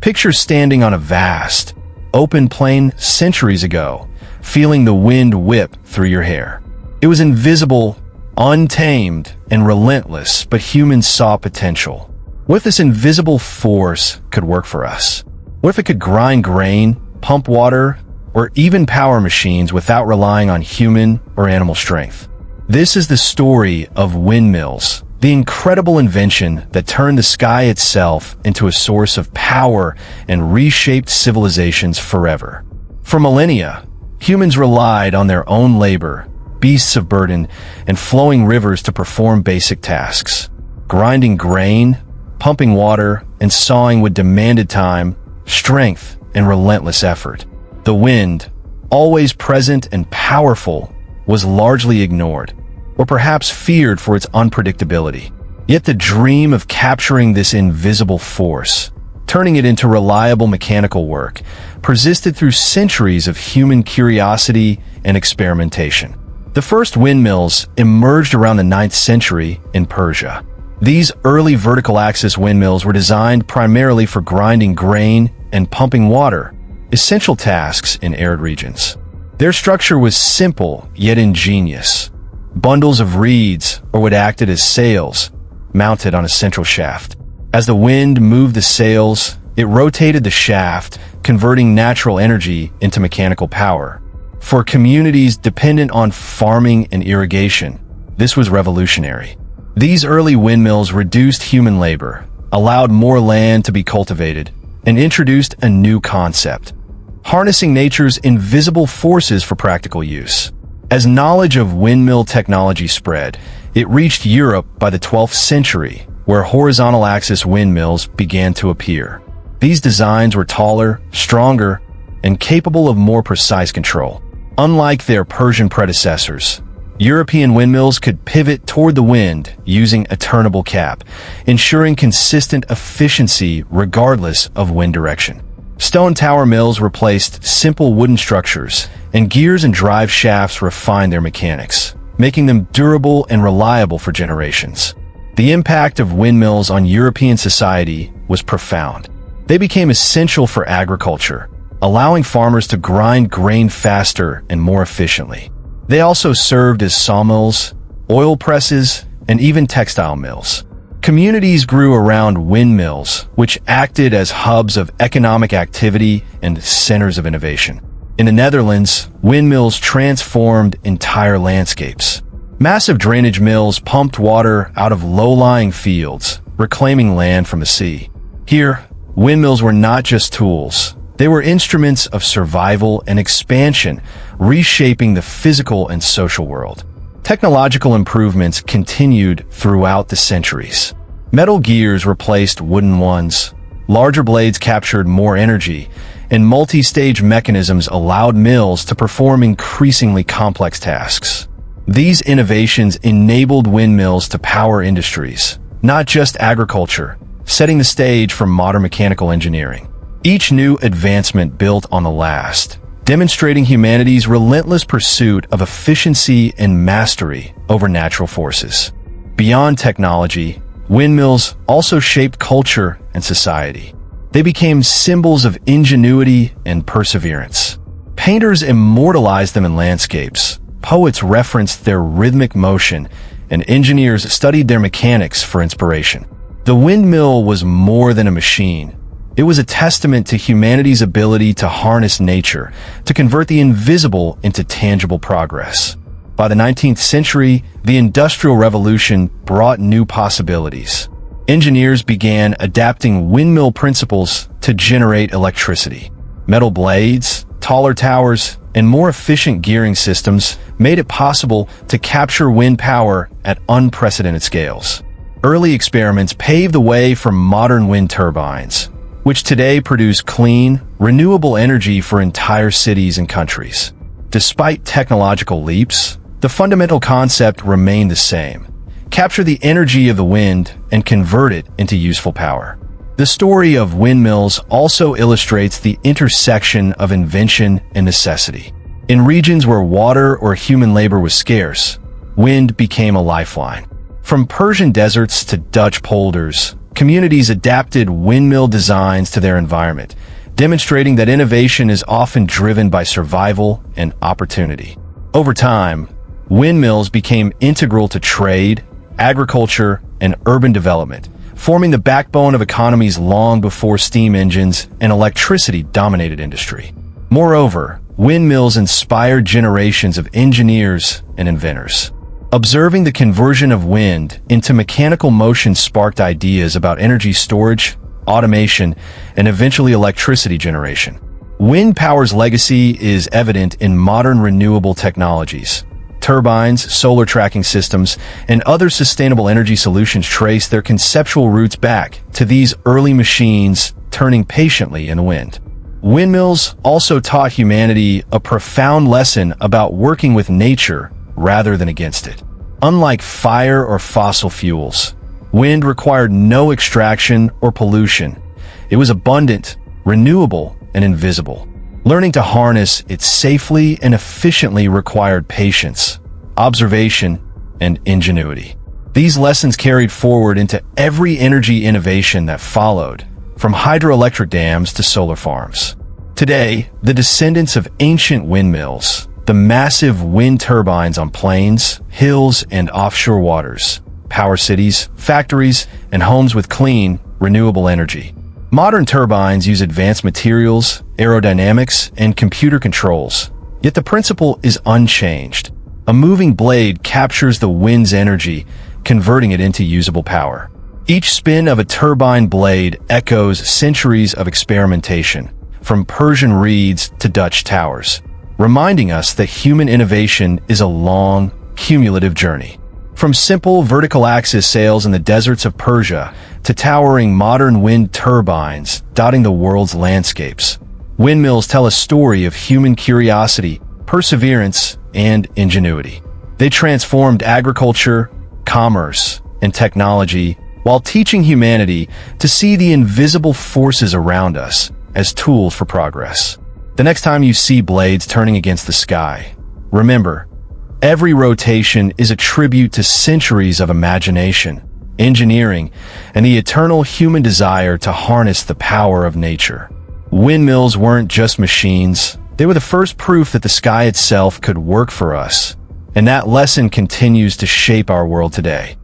Picture standing on a vast, open plain centuries ago, feeling the wind whip through your hair. It was invisible, untamed, and relentless, but humans saw potential. What if this invisible force could work for us? What if it could grind grain, pump water, or even power machines without relying on human or animal strength? This is the story of windmills, the incredible invention that turned the sky itself into a source of power and reshaped civilizations forever. For millennia, humans relied on their own labor, beasts of burden, and flowing rivers to perform basic tasks. Grinding grain, pumping water, and sawing would demanded time, strength, and relentless effort. The wind, always present and powerful, was largely ignored, or perhaps feared for its unpredictability. Yet the dream of capturing this invisible force, turning it into reliable mechanical work, persisted through centuries of human curiosity and experimentation. The first windmills emerged around the 9th century in Persia. These early vertical axis windmills were designed primarily for grinding grain and pumping water, essential tasks in arid regions. Their structure was simple yet ingenious. Bundles of reeds, or what acted as sails, mounted on a central shaft. As the wind moved the sails, it rotated the shaft, converting natural energy into mechanical power. For communities dependent on farming and irrigation, this was revolutionary. These early windmills reduced human labor, allowed more land to be cultivated, and introduced a new concept: harnessing nature's invisible forces for practical use. As knowledge of windmill technology spread, it reached Europe by the 12th century, where horizontal axis windmills began to appear. These designs were taller, stronger, and capable of more precise control. Unlike their Persian predecessors, European windmills could pivot toward the wind using a turnable cap, ensuring consistent efficiency regardless of wind direction. Stone tower mills replaced simple wooden structures, and gears and drive shafts refined their mechanics, making them durable and reliable for generations. The impact of windmills on European society was profound. They became essential for agriculture, allowing farmers to grind grain faster and more efficiently. They also served as sawmills, oil presses, and even textile mills. Communities grew around windmills, which acted as hubs of economic activity and centers of innovation. In the Netherlands, windmills transformed entire landscapes. Massive drainage mills pumped water out of low-lying fields, reclaiming land from the sea. Here, windmills were not just tools. They were instruments of survival and expansion, reshaping the physical and social world. Technological improvements continued throughout the centuries. Metal gears replaced wooden ones, larger blades captured more energy, and multi-stage mechanisms allowed mills to perform increasingly complex tasks. These innovations enabled windmills to power industries, not just agriculture, setting the stage for modern mechanical engineering. Each new advancement built on the last, demonstrating humanity's relentless pursuit of efficiency and mastery over natural forces. Beyond technology, windmills also shaped culture and society. They became symbols of ingenuity and perseverance. Painters immortalized them in landscapes, poets referenced their rhythmic motion, and engineers studied their mechanics for inspiration. The windmill was more than a machine. It was a testament to humanity's ability to harness nature, to convert the invisible into tangible progress. By the 19th century, the Industrial Revolution brought new possibilities. Engineers began adapting windmill principles to generate electricity. Metal blades, taller towers, and more efficient gearing systems made it possible to capture wind power at unprecedented scales. Early experiments paved the way for modern wind turbines, which today produce clean, renewable energy for entire cities and countries. Despite technological leaps, the fundamental concept remained the same: capture the energy of the wind and convert it into useful power. The story of windmills also illustrates the intersection of invention and necessity. In regions where water or human labor was scarce, wind became a lifeline. From Persian deserts to Dutch polders, Communities adapted windmill designs to their environment, demonstrating that innovation is often driven by survival and opportunity. Over time, windmills became integral to trade, agriculture, and urban development, forming the backbone of economies long before steam engines and electricity dominated industry. Moreover, windmills inspired generations of engineers and inventors. Observing the conversion of wind into mechanical motion sparked ideas about energy storage, automation, and eventually electricity generation. Wind power's legacy is evident in modern renewable technologies. Turbines, solar tracking systems, and other sustainable energy solutions trace their conceptual roots back to these early machines turning patiently in the wind. Windmills also taught humanity a profound lesson about working with nature rather than against it. Unlike fire or fossil fuels, wind required no extraction or pollution. It was abundant, renewable, and invisible. Learning to harness it safely and efficiently required patience, observation, and ingenuity. These lessons carried forward into every energy innovation that followed, from hydroelectric dams to solar farms. Today, the descendants of ancient windmills, the massive wind turbines on plains, hills, and offshore waters, power cities, factories, and homes with clean, renewable energy. Modern turbines use advanced materials, aerodynamics, and computer controls, yet the principle is unchanged. A moving blade captures the wind's energy, converting it into usable power. Each spin of a turbine blade echoes centuries of experimentation, from Persian reeds to Dutch towers, reminding us that human innovation is a long, cumulative journey. From simple vertical axis sails in the deserts of Persia to towering modern wind turbines dotting the world's landscapes, windmills tell a story of human curiosity, perseverance, and ingenuity. They transformed agriculture, commerce, and technology while teaching humanity to see the invisible forces around us as tools for progress. The next time you see blades turning against the sky, remember, every rotation is a tribute to centuries of imagination, engineering, and the eternal human desire to harness the power of nature. Windmills weren't just machines, they were the first proof that the sky itself could work for us. And that lesson continues to shape our world today.